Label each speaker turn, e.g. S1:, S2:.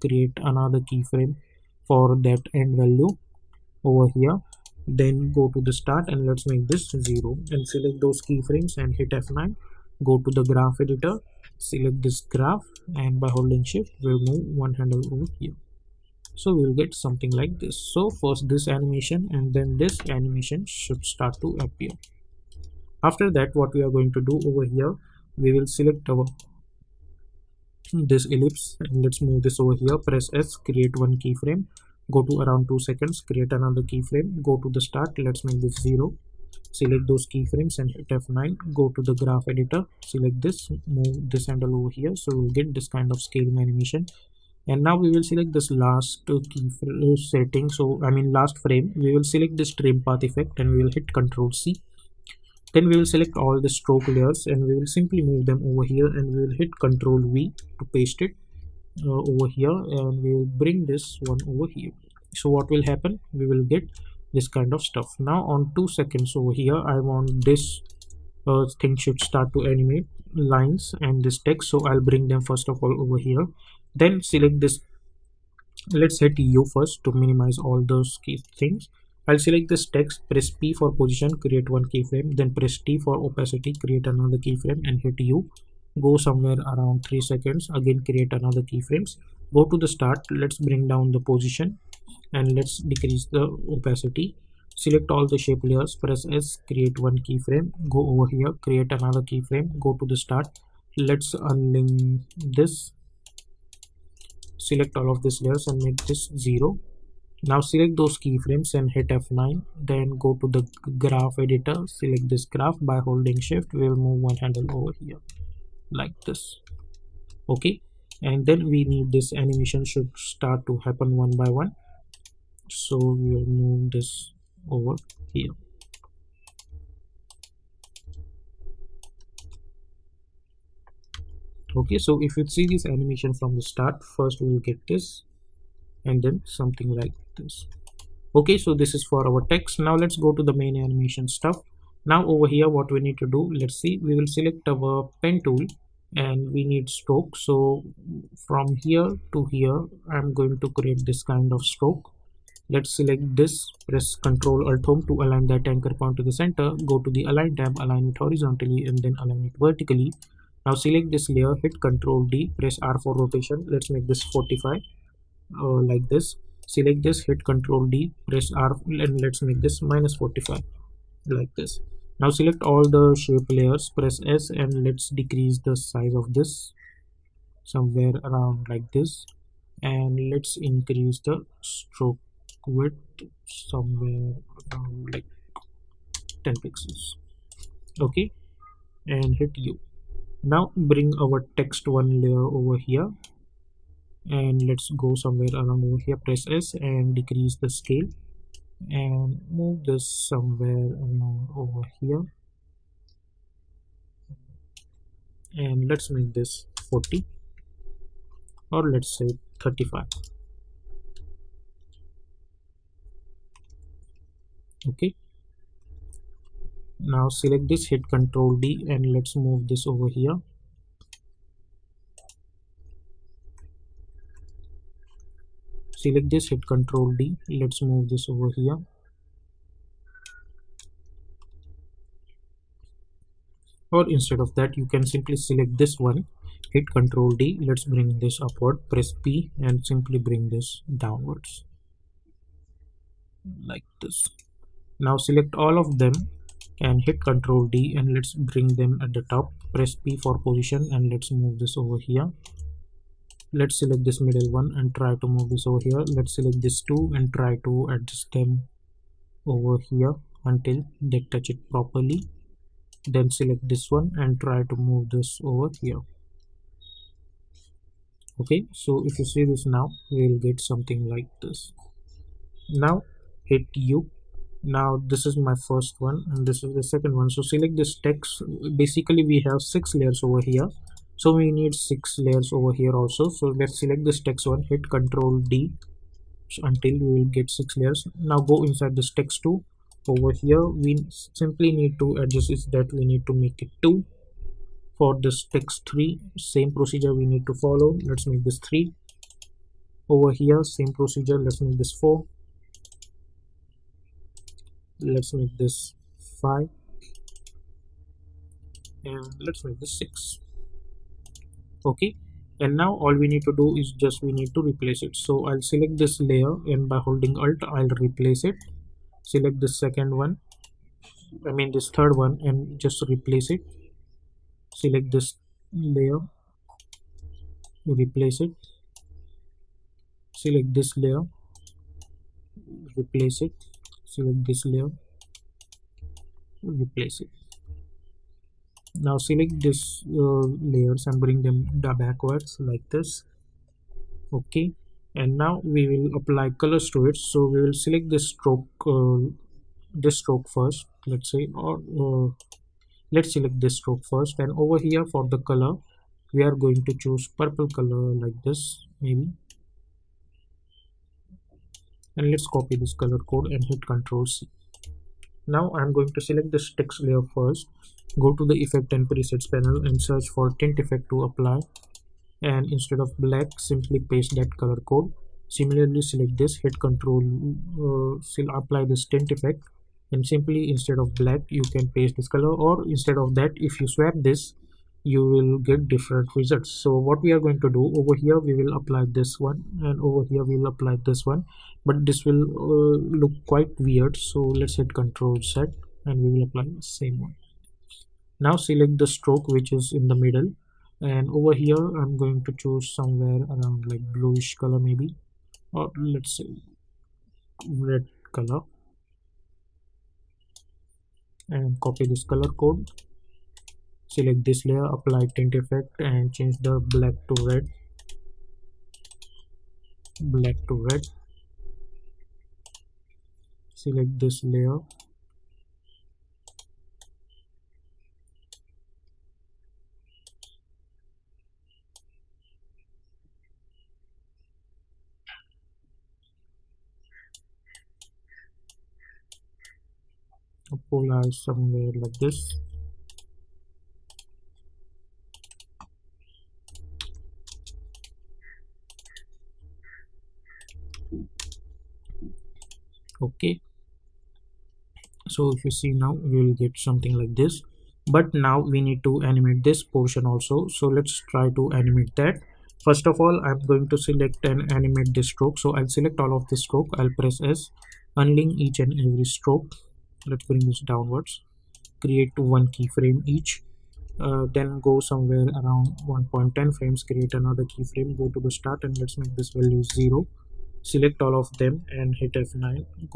S1: create another keyframe for that end value over here. Then go to the start and let's make this 0 and select those keyframes and hit F9. Go to the graph editor, select this graph, and by holding shift we'll move one handle over here. So we'll get something like this. So first this animation and then this animation should start to appear. After that, what we are going to do over here, we will select our this ellipse and let's move this over here. Press S, create one keyframe, go to around 2 seconds, create another keyframe, go to the start, let's make this 0, select those keyframes and hit F9. Go to the graph editor, select this, move this handle over here, so we'll get this kind of scaling animation. And now we will select this last keyframe setting, so I mean last frame. We will select this trim path effect and we will hit Ctrl C. Then we will select all the stroke layers and we will simply move them over here and we will hit Ctrl V to paste it over here, and we will bring this one over here. So what will happen, we will get this kind of stuff. Now on 2 seconds over here, I want this thing should start to animate lines and this text, so I'll bring them first of all over here. Then select this, let's hit U first to minimize all those key things. I'll select this text, press P for position, create one keyframe, then press T for opacity, create another keyframe and hit U. Go somewhere around 3 seconds, again create another keyframes. Go to the start, let's bring down the position and let's decrease the opacity. Select all the shape layers, press S, create one keyframe, go over here, create another keyframe, go to the start. Let's unlink this, select all of these layers and make this 0. Now select those keyframes and hit F9. Then go to the graph editor, select this graph. By holding shift we'll move one handle over here like this. Okay, and then we need this animation should start to happen one by one, so we'll move this over here. Okay, so if you see this animation from the start, first we'll get this and then something like this. Okay, so this is for our text. Now let's go to the main animation stuff. Now over here what we need to do, let's see, we will select our pen tool and we need stroke. So from here to here I'm going to create this kind of stroke. Let's select this, press Ctrl Alt Home to align that anchor point to the center. Go to the align tab, align it horizontally and then align it vertically. Now select this layer, hit Ctrl D, press R for rotation. Let's make this 45 like this. Select this, hit Ctrl D, press R and let's make this -45 like this. Now select all the shape layers, press S and let's decrease the size of this somewhere around like this, and let's increase the stroke width somewhere around like 10 pixels. Okay, and hit U. Now bring our text one layer over here and let's go somewhere around over here, press S and decrease the scale and move this somewhere around over here, and let's make this 40 or let's say 35. Okay, now select this, hit Ctrl D and let's move this over here. Select this, hit Ctrl D, let's move this over here. Or instead of that you can simply select this one, hit Ctrl D, let's bring this upward, press P and simply bring this downwards like this. Now select all of them and hit Ctrl D and let's bring them at the top, press P for position and let's move this over here. Let's select this middle one and try to move this over here. Let's select this two and try to adjust them over here until they touch it properly. Then select this one and try to move this over here. Okay, so if you see this now, we'll get something like this. Now hit U. Now this is my first one and this is the second one. So select this text. Basically we have 6 layers over here, so we need 6 layers over here also. So let's select this text one, hit Ctrl D until we will get 6 layers. Now go inside this text 2. Over here we simply need to adjust is that we need to make it 2. For this text 3, same procedure we need to follow. Let's make this 3. Over here, same procedure. Let's make this 4. Let's make this 5, and let's make this 6. Okay, and now all we need to do is just we need to replace it. So I'll select this layer, and by holding Alt I'll replace it. Select the second one, I mean this third one, and just replace it. Select this layer, replace it. Select this layer, replace it. Select this layer, replace it. Now select this layers and bring them backwards like this. Okay, and now we will apply colors to it. So we will select this stroke first, let's say, or let's select this stroke first, and over here for the color we are going to choose purple color like this maybe, and let's copy this color code and hit Ctrl C. Now I'm going to select this text layer first, go to the effect and presets panel and search for tint effect to apply, and instead of black simply paste that color code. Similarly select this, hit Ctrl, apply this tint effect, and simply instead of black you can paste this color, or instead of that if you swap this you will get different results. So what we are going to do, over here we will apply this one, and over here we will apply this one, but this will look quite weird. So let's hit Ctrl Z and we will apply the same one. Now select the stroke which is in the middle, and over here I'm going to choose somewhere around like bluish color maybe, or let's say red color, and copy this color code. Select this layer, apply tint effect and change the black to red, black to red. Select this layer, polarize somewhere like this. Okay, so if you see now we will get something like this, but now we need to animate this portion also. So let's try to animate that. First of all, I'm going to select and animate this stroke. So I'll select all of this stroke, I'll press S, unlink each and every stroke. Let's bring this downwards, create one keyframe each, then go somewhere around 1.10 frames, create another keyframe, go to the start and let's make this value 0. Select all of them and hit F9.